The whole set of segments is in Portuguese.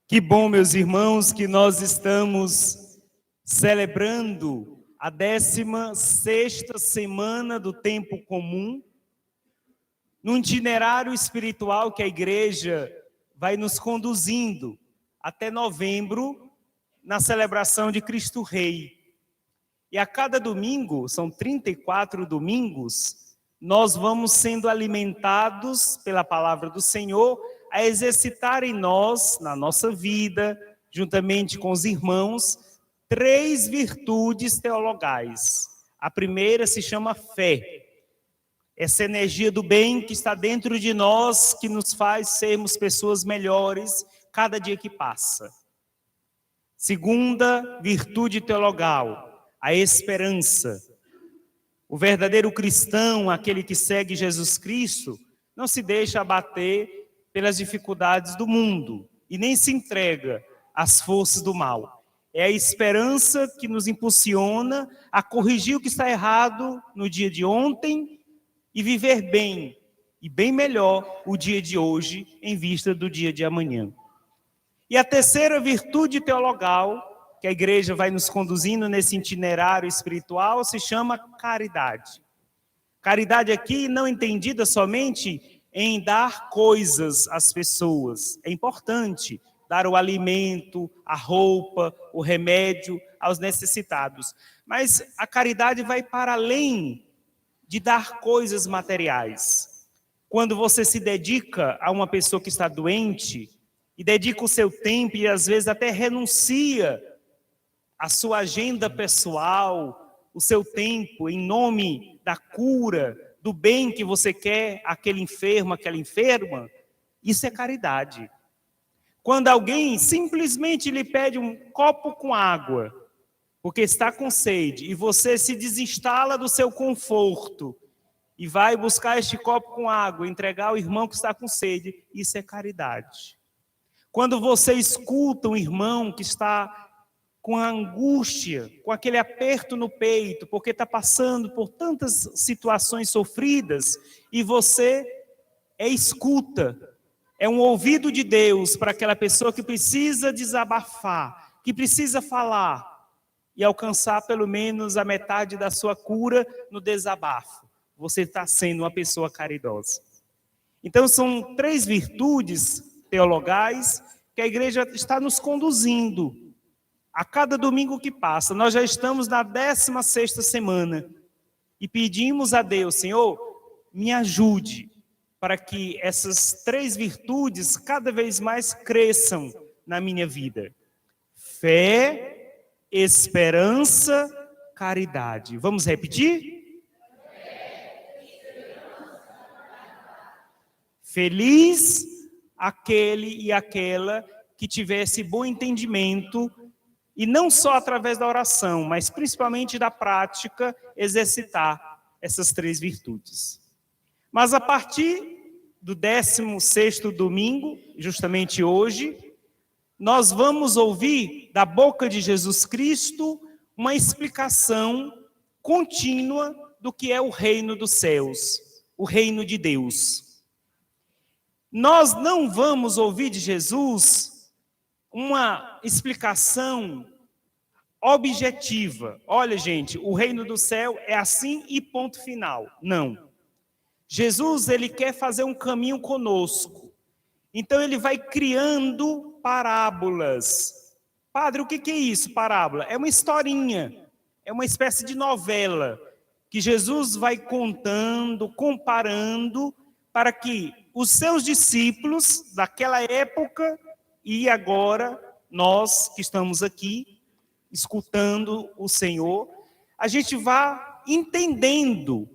Que bom, meus irmãos, que nós estamos celebrando a 16ª semana do tempo comum, num itinerário espiritual que a igreja vai nos conduzindo até novembro, na celebração de Cristo Rei. E a cada domingo, são 34 domingos, nós vamos sendo alimentados pela palavra do Senhor, a exercitar em nós, na nossa vida, juntamente com os irmãos, 3 virtudes teologais. A primeira se chama fé. Essa energia do bem que está dentro de nós, que nos faz sermos pessoas melhores cada dia que passa. Segunda virtude teologal, a esperança. O verdadeiro cristão, aquele que segue Jesus Cristo, não se deixa abater pelas dificuldades do mundo e nem se entrega às forças do mal. É a esperança que nos impulsiona a corrigir o que está errado no dia de ontem e viver bem, e bem melhor, o dia de hoje em vista do dia de amanhã. E a terceira virtude teologal, que a igreja vai nos conduzindo nesse itinerário espiritual, se chama caridade. Caridade aqui não entendida somente em dar coisas às pessoas. É importante dar o alimento, a roupa, o remédio aos necessitados. Mas a caridade vai para além de dar coisas materiais. Quando você se dedica a uma pessoa que está doente, e dedica o seu tempo e às vezes até renuncia à sua agenda pessoal, o seu tempo em nome da cura, do bem que você quer aquele enfermo, aquela enferma, isso é caridade. Quando alguém simplesmente lhe pede um copo com água, porque está com sede, e você se desinstala do seu conforto e vai buscar este copo com água, entregar ao irmão que está com sede, isso é caridade. Quando você escuta um irmão que está com a angústia, com aquele aperto no peito, porque está passando por tantas situações sofridas, e você escuta, é um ouvido de Deus para aquela pessoa que precisa desabafar, que precisa falar, e alcançar pelo menos a metade da sua cura no desabafo. Você está sendo uma pessoa caridosa. Então são 3 virtudes teologais que a igreja está nos conduzindo a cada domingo que passa. Nós já estamos na 16ª semana e pedimos a Deus: Senhor, me ajude para que essas 3 virtudes cada vez mais cresçam na minha vida. Fé, esperança, caridade. Vamos repetir? Feliz aquele e aquela que tivesse bom entendimento, e não só através da oração, mas principalmente da prática, exercitar essas 3 virtudes. Mas a partir do 16º domingo, justamente hoje, nós vamos ouvir da boca de Jesus Cristo uma explicação contínua do que é o reino dos céus, o reino de Deus. Nós não vamos ouvir de Jesus uma explicação objetiva. Olha, gente, o reino do céu é assim e ponto final. Não. Jesus, ele quer fazer um caminho conosco. Então, ele vai criando parábolas. Padre, o que é isso, parábola? É uma historinha, é uma espécie de novela que Jesus vai contando, comparando, para que os seus discípulos daquela época e agora nós que estamos aqui escutando o Senhor, a gente vá entendendo.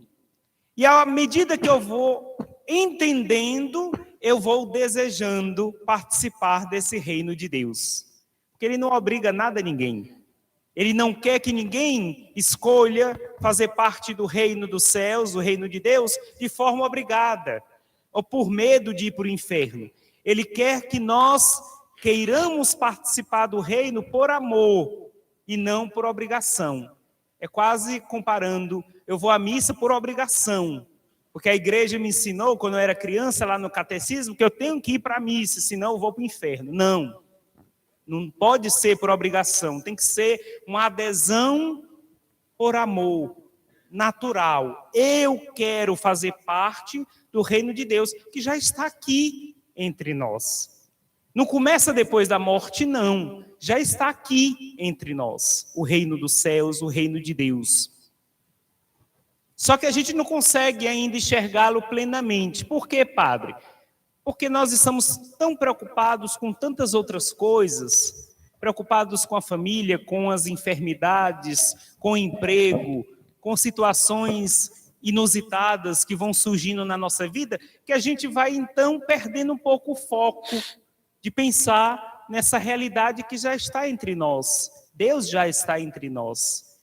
E à medida que eu vou entendendo, eu vou desejando participar desse reino de Deus. Porque ele não obriga nada a ninguém. Ele não quer que ninguém escolha fazer parte do reino dos céus, do reino de Deus, de forma obrigada, ou por medo de ir para o inferno. Ele quer que nós queiramos participar do reino por amor e não por obrigação. É quase comparando, eu vou à missa por obrigação, porque a igreja me ensinou, quando eu era criança, lá no catecismo, que eu tenho que ir para a missa, senão eu vou para o inferno. Não. Não pode ser por obrigação, tem que ser uma adesão por amor, natural. Eu quero fazer parte do reino de Deus, que já está aqui entre nós. Não começa depois da morte, não. Já está aqui entre nós, o reino dos céus, o reino de Deus. Só que a gente não consegue ainda enxergá-lo plenamente. Por quê, padre? Porque nós estamos tão preocupados com tantas outras coisas, preocupados com a família, com as enfermidades, com o emprego, com situações inusitadas que vão surgindo na nossa vida, que a gente vai então perdendo um pouco o foco de pensar nessa realidade que já está entre nós. Deus já está entre nós.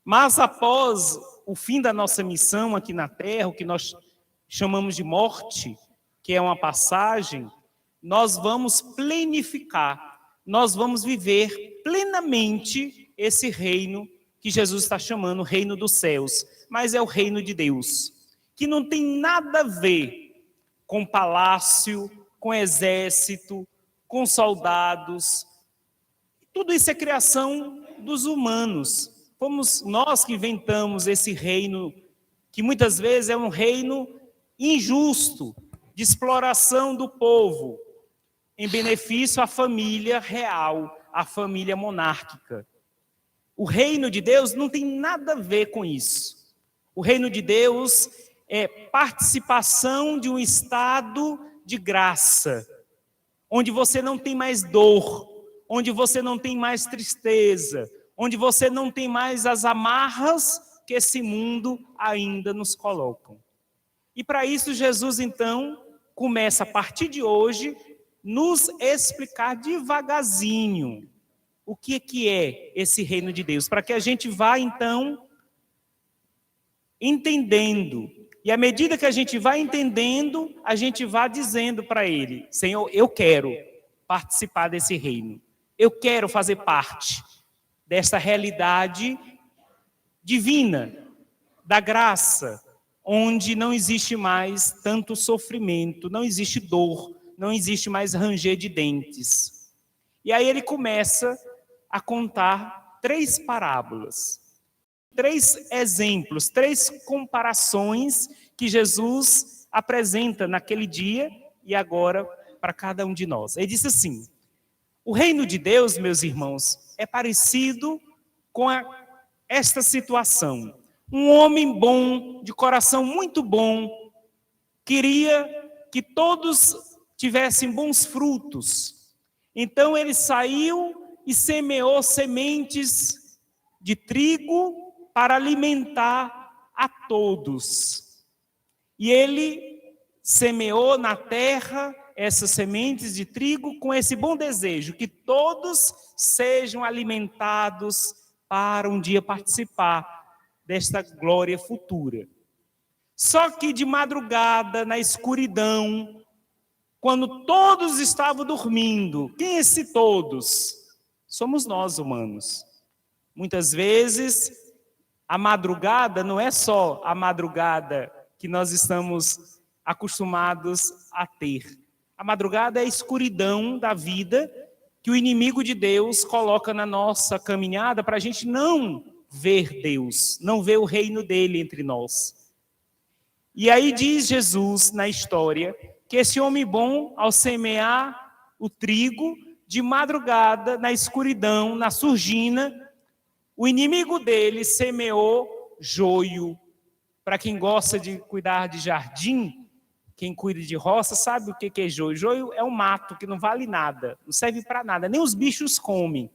Mas após o fim da nossa missão aqui na Terra, o que nós chamamos de morte, que é uma passagem, nós vamos plenificar, nós vamos viver plenamente esse reino que Jesus está chamando o reino dos céus, mas é o reino de Deus, que não tem nada a ver com palácio, com exército, com soldados. Tudo isso é criação dos humanos. Fomos nós que inventamos esse reino, que muitas vezes é um reino injusto, de exploração do povo, em benefício à família real, à família monárquica. O reino de Deus não tem nada a ver com isso. O reino de Deus é participação de um estado de graça, onde você não tem mais dor, onde você não tem mais tristeza, onde você não tem mais as amarras que esse mundo ainda nos colocam. E para isso Jesus, então, começa a partir de hoje nos explicar devagarzinho o que é esse reino de Deus, para que a gente vá, então, entendendo. E à medida que a gente vai entendendo, a gente vai dizendo para ele: Senhor, eu quero participar desse reino. Eu quero fazer parte dessa realidade divina, da graça, onde não existe mais tanto sofrimento, não existe dor, não existe mais ranger de dentes. E aí ele começa a contar 3 parábolas, 3 exemplos, 3 comparações que Jesus apresenta naquele dia e agora para cada um de nós. Ele disse assim: o reino de Deus, meus irmãos, é parecido com esta situação. Um homem bom, de coração muito bom, queria que todos tivessem bons frutos. Então ele saiu e semeou sementes de trigo para alimentar a todos. E ele semeou na terra essas sementes de trigo com esse bom desejo, que todos sejam alimentados para um dia participar desta glória futura. Só que de madrugada, na escuridão, quando todos estavam dormindo, quem é esse todos? Somos nós, humanos. Muitas vezes, a madrugada não é só a madrugada que nós estamos acostumados a ter. A madrugada é a escuridão da vida que o inimigo de Deus coloca na nossa caminhada para a gente não ver Deus, não ver o reino dele entre nós. E aí diz Jesus na história que esse homem bom, ao semear o trigo, de madrugada, na escuridão, na surdina, o inimigo dele semeou joio. Para quem gosta de cuidar de jardim, quem cuida de roça sabe o que é joio. Joio é um mato que não vale nada, não serve para nada, nem os bichos comem.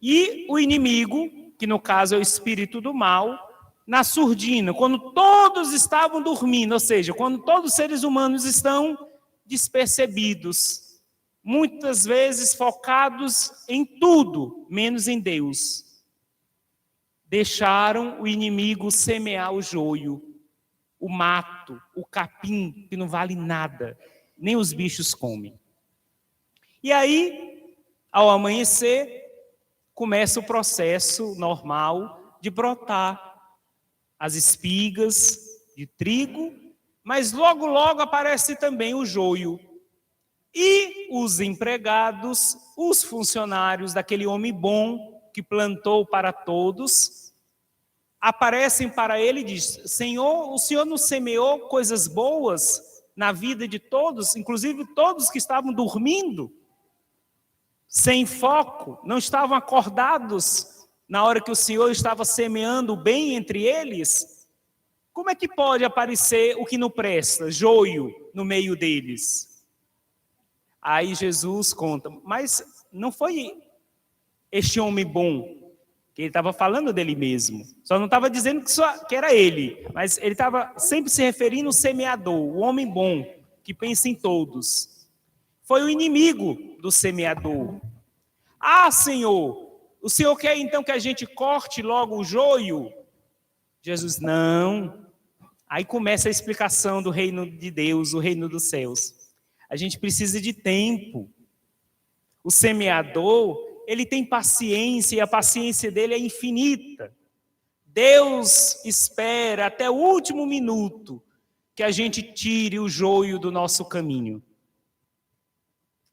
E o inimigo, que no caso é o espírito do mal, na surdina, quando todos estavam dormindo, ou seja, quando todos os seres humanos estão despercebidos, muitas vezes focados em tudo, menos em Deus, deixaram o inimigo semear o joio, o mato, o capim, que não vale nada, nem os bichos comem. E aí, ao amanhecer, começa o processo normal de brotar as espigas de trigo, mas logo, logo aparece também o joio. E os empregados, os funcionários daquele homem bom que plantou para todos, aparecem para ele e dizem: Senhor, o Senhor nos semeou coisas boas na vida de todos, inclusive todos que estavam dormindo, sem foco, não estavam acordados na hora que o Senhor estava semeando o bem entre eles. Como é que pode aparecer o que não presta, joio, no meio deles? Aí Jesus conta, mas não foi este homem bom, que ele estava falando dele mesmo. Só não estava dizendo que era ele, mas ele estava sempre se referindo ao semeador, o homem bom, que pensa em todos. Foi o inimigo do semeador. Ah, Senhor, o Senhor quer então que a gente corte logo o joio? Jesus, não. Aí começa a explicação do reino de Deus, o reino dos céus. A gente precisa de tempo. O semeador, ele tem paciência e a paciência dele é infinita. Deus espera até o último minuto que a gente tire o joio do nosso caminho.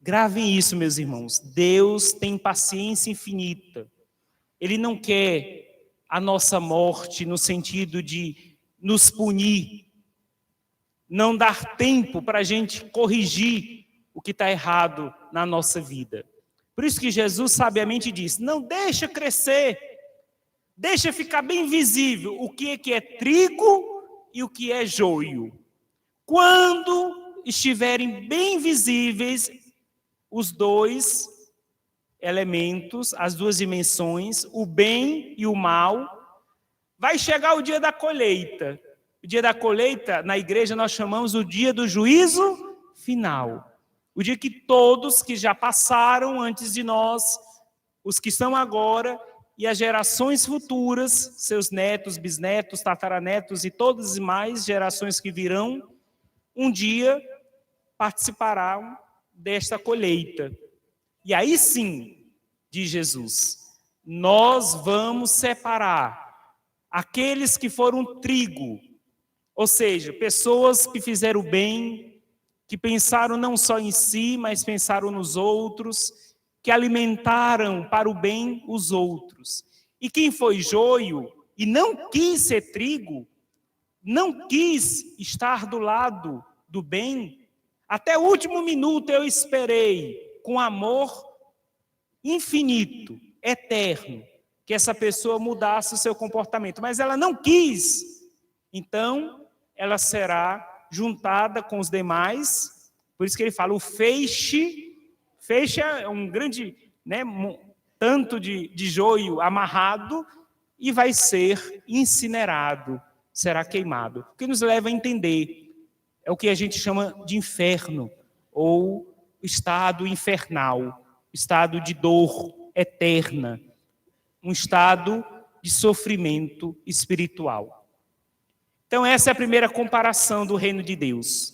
Gravem isso, meus irmãos. Deus tem paciência infinita. Ele não quer a nossa morte no sentido de nos punir, não dar tempo para a gente corrigir o que está errado na nossa vida. Por isso que Jesus sabiamente disse, não deixa crescer, deixa ficar bem visível o que é trigo e o que é joio. Quando estiverem bem visíveis os dois elementos, as duas dimensões, o bem e o mal, vai chegar o dia da colheita. O dia da colheita, na igreja, nós chamamos o dia do juízo final. O dia que todos que já passaram antes de nós, os que estão agora e as gerações futuras, seus netos, bisnetos, tataranetos e todas as mais gerações que virão, um dia participarão desta colheita. E aí sim, diz Jesus, nós vamos separar aqueles que foram trigo, ou seja, pessoas que fizeram bem, que pensaram não só em si, mas pensaram nos outros, que alimentaram para o bem os outros. E quem foi joio e não quis ser trigo, não quis estar do lado do bem, até o último minuto eu esperei, com amor infinito, eterno, que essa pessoa mudasse o seu comportamento. Mas ela não quis. Então, ela será juntada com os demais. Por isso que ele fala, o feixe é um grande, tanto de joio amarrado e vai ser incinerado, será queimado. O que nos leva a entender é o que a gente chama de inferno, ou estado infernal, estado de dor eterna, um estado de sofrimento espiritual. Então essa é a primeira comparação do reino de Deus.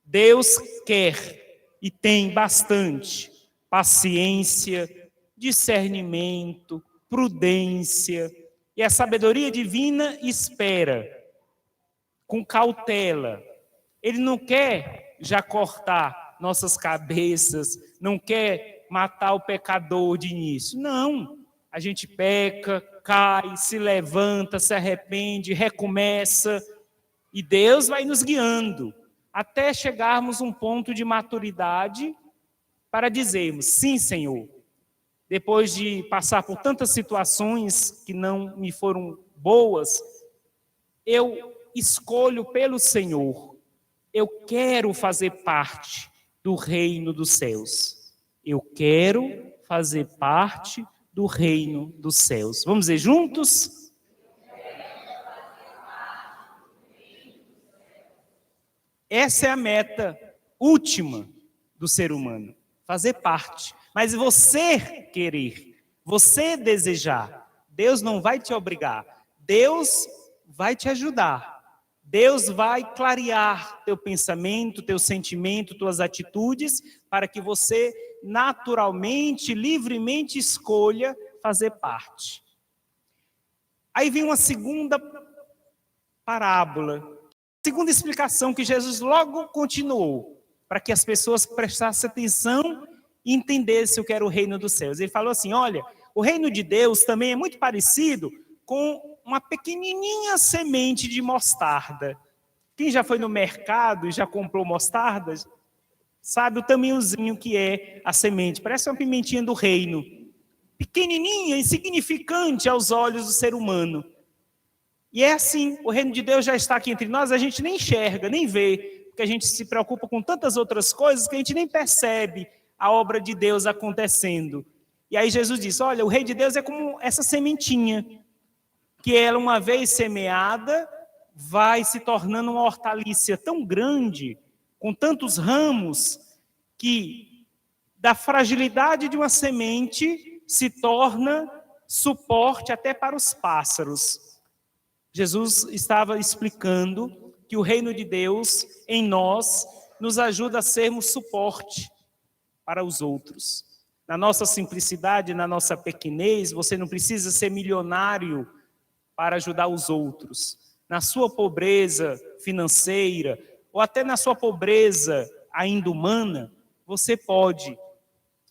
Deus quer e tem bastante paciência, discernimento, prudência, e a sabedoria divina espera com cautela. Ele não quer já cortar nossas cabeças, não quer matar o pecador de início. Não, a gente peca, cai, se levanta, se arrepende, recomeça, e Deus vai nos guiando, até chegarmos a um ponto de maturidade para dizermos, sim, Senhor, depois de passar por tantas situações que não me foram boas, eu escolho pelo Senhor. Eu quero fazer parte do reino dos céus. Eu quero fazer parte do reino dos céus. Vamos dizer juntos? Essa é a meta última do ser humano, fazer parte. Mas você querer, você desejar, Deus não vai te obrigar, Deus vai te ajudar. Deus vai clarear teu pensamento, teu sentimento, tuas atitudes, para que você naturalmente, livremente escolha fazer parte. Aí vem uma segunda parábola, segunda explicação que Jesus logo continuou, para que as pessoas prestassem atenção e entendessem o que era o reino dos céus. Ele falou assim, olha, o reino de Deus também é muito parecido com uma pequenininha semente de mostarda. Quem já foi no mercado e já comprou mostarda, sabe o tamanhozinho que é a semente. Parece uma pimentinha do reino. Pequenininha, insignificante aos olhos do ser humano. E é assim, o reino de Deus já está aqui entre nós, a gente nem enxerga, nem vê, porque a gente se preocupa com tantas outras coisas que a gente nem percebe a obra de Deus acontecendo. E aí Jesus disse, olha, o reino de Deus é como essa sementinha, que ela, uma vez semeada, vai se tornando uma hortaliça tão grande, com tantos ramos, que da fragilidade de uma semente se torna suporte até para os pássaros. Jesus estava explicando que o reino de Deus em nós nos ajuda a sermos suporte para os outros. Na nossa simplicidade, na nossa pequenez, você não precisa ser milionário para ajudar os outros. Na sua pobreza financeira, ou até na sua pobreza ainda humana, você pode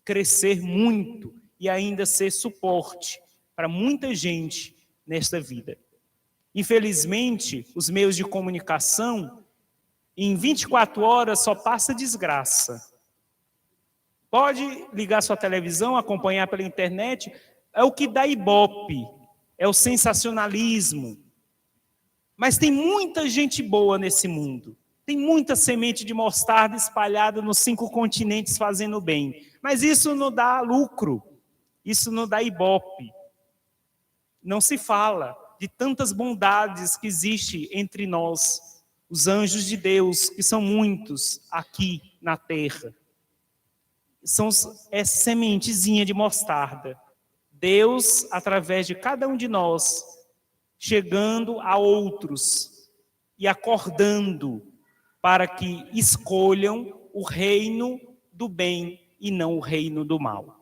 crescer muito e ainda ser suporte para muita gente nesta vida. Infelizmente, os meios de comunicação, em 24 horas só passa desgraça. Pode ligar sua televisão, acompanhar pela internet, é o que dá ibope, é o sensacionalismo. Mas tem muita gente boa nesse mundo. Tem muita semente de mostarda espalhada nos 5 continentes fazendo bem. Mas isso não dá lucro, isso não dá ibope. Não se fala de tantas bondades que existem entre nós, os anjos de Deus, que são muitos aqui na terra. São sementezinha de mostarda. Deus, através de cada um de nós, chegando a outros e acordando para que escolham o reino do bem e não o reino do mal.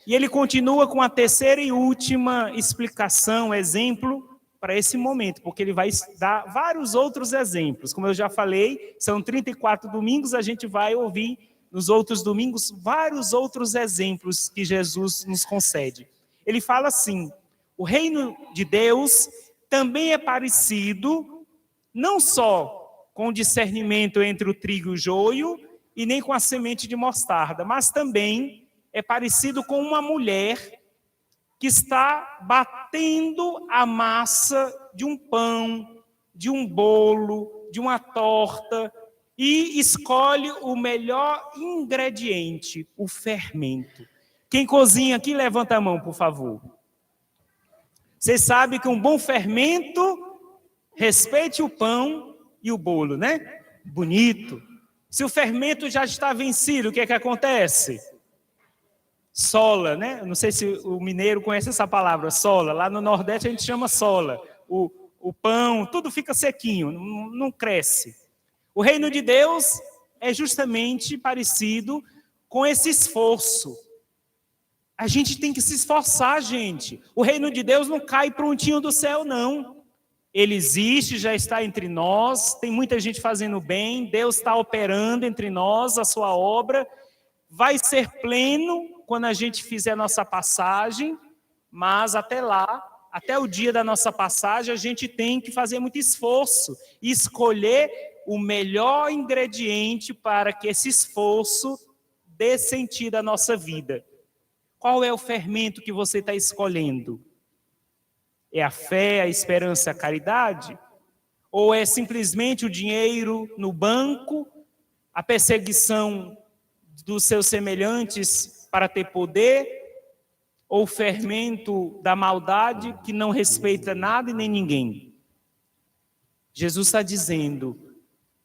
E ele continua com a terceira e última explicação, exemplo, para esse momento, porque ele vai dar vários outros exemplos. Como eu já falei, são 34 domingos, a gente vai ouvir nos outros domingos vários outros exemplos que Jesus nos concede. Ele fala assim, o reino de Deus também é parecido, não só com o discernimento entre o trigo e o joio, e nem com a semente de mostarda, mas também é parecido com uma mulher que está batendo a massa de um pão, de um bolo, de uma torta, e escolhe o melhor ingrediente, o fermento. Quem cozinha aqui, levanta a mão, por favor. Você sabe que um bom fermento respeite o pão e o bolo, né? Bonito. Se o fermento já está vencido, o que é que acontece? Sola, né? Não sei se o mineiro conhece essa palavra, sola. Lá no Nordeste a gente chama sola. O pão, tudo fica sequinho, não cresce. O reino de Deus é justamente parecido com esse esforço. A gente tem que se esforçar, gente. O reino de Deus não cai prontinho do céu, não. Ele existe, já está entre nós, tem muita gente fazendo bem, Deus está operando entre nós a sua obra. Vai ser pleno quando a gente fizer a nossa passagem, mas até lá, até o dia da nossa passagem, a gente tem que fazer muito esforço e escolher o melhor ingrediente para que esse esforço dê sentido à nossa vida. Qual é o fermento que você está escolhendo? É a fé, a esperança, a caridade? Ou é simplesmente o dinheiro no banco, a perseguição dos seus semelhantes para ter poder, ou o fermento da maldade que não respeita nada e nem ninguém? Jesus está dizendo,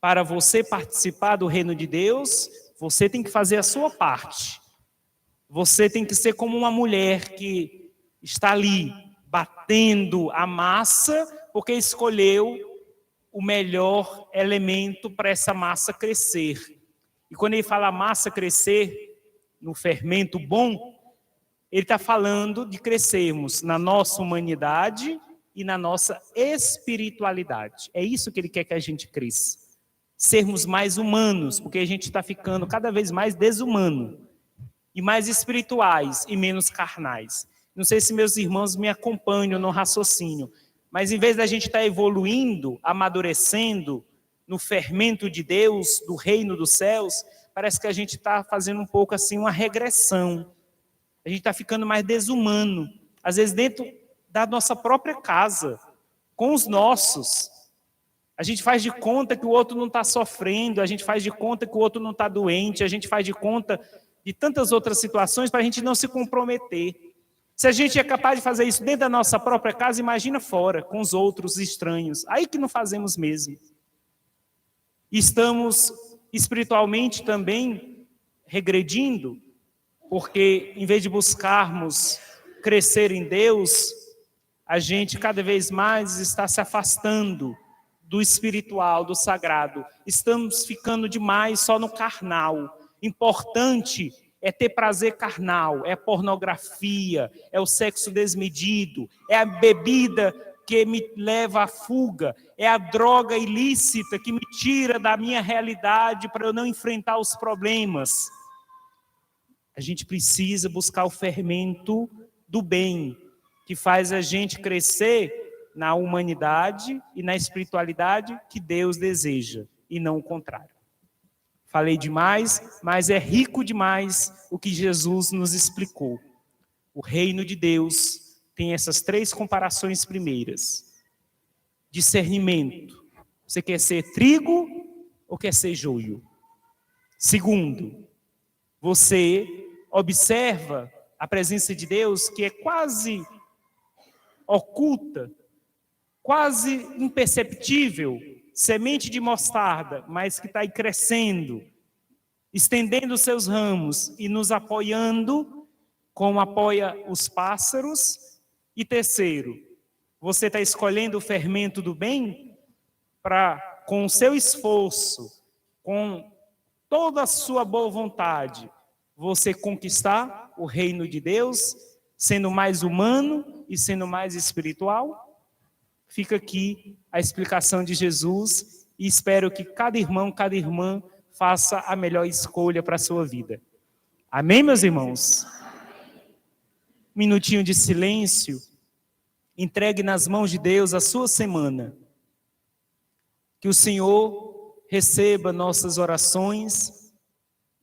para você participar do reino de Deus, você tem que fazer a sua parte. Você tem que ser como uma mulher que está ali, batendo a massa, porque escolheu o melhor elemento para essa massa crescer. E quando ele fala massa crescer, no fermento bom, ele está falando de crescermos na nossa humanidade e na nossa espiritualidade. É isso que ele quer que a gente cresça. sermos mais humanos, porque a gente está ficando cada vez mais desumano, e mais espirituais e menos carnais. Não sei se meus irmãos me acompanham no raciocínio, mas em vez da gente estar evoluindo, amadurecendo no fermento de Deus, do reino dos céus, parece que a gente está fazendo um pouco assim uma regressão. A gente está ficando mais desumano, às vezes dentro da nossa própria casa, com os nossos. A gente faz de conta que o outro não está sofrendo, a gente faz de conta que o outro não está doente, a gente faz de conta de tantas outras situações para a gente não se comprometer. Se a gente é capaz de fazer isso dentro da nossa própria casa, imagina fora, com os outros estranhos. Aí que não fazemos mesmo. Estamos espiritualmente também regredindo, porque em vez de buscarmos crescer em Deus, a gente cada vez mais está se afastando do espiritual, do sagrado. Estamos ficando demais só no carnal. Importante é ter prazer carnal, é a pornografia, é o sexo desmedido, é a bebida que me leva à fuga, é a droga ilícita que me tira da minha realidade para eu não enfrentar os problemas. A gente precisa buscar o fermento do bem, que faz a gente crescer na humanidade e na espiritualidade que Deus deseja, e não o contrário. Falei demais, mas é rico demais o que Jesus nos explicou. O reino de Deus tem essas 3 comparações primeiras. Discernimento. Você quer ser trigo ou quer ser joio? Segundo, você observa a presença de Deus que é quase oculta, quase imperceptível, semente de mostarda, mas que está aí crescendo, estendendo seus ramos e nos apoiando, como apoia os pássaros. E terceiro, você está escolhendo o fermento do bem para, com o seu esforço, com toda a sua boa vontade, você conquistar o reino de Deus, sendo mais humano e sendo mais espiritual? Fica aqui a explicação de Jesus e espero que cada irmão, cada irmã faça a melhor escolha para a sua vida. Amém, meus irmãos? Um minutinho de silêncio. Entregue nas mãos de Deus a sua semana. Que o Senhor receba nossas orações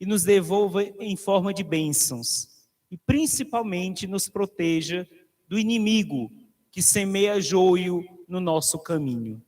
e nos devolva em forma de bênçãos. E principalmente nos proteja do inimigo que semeia joio no nosso caminho.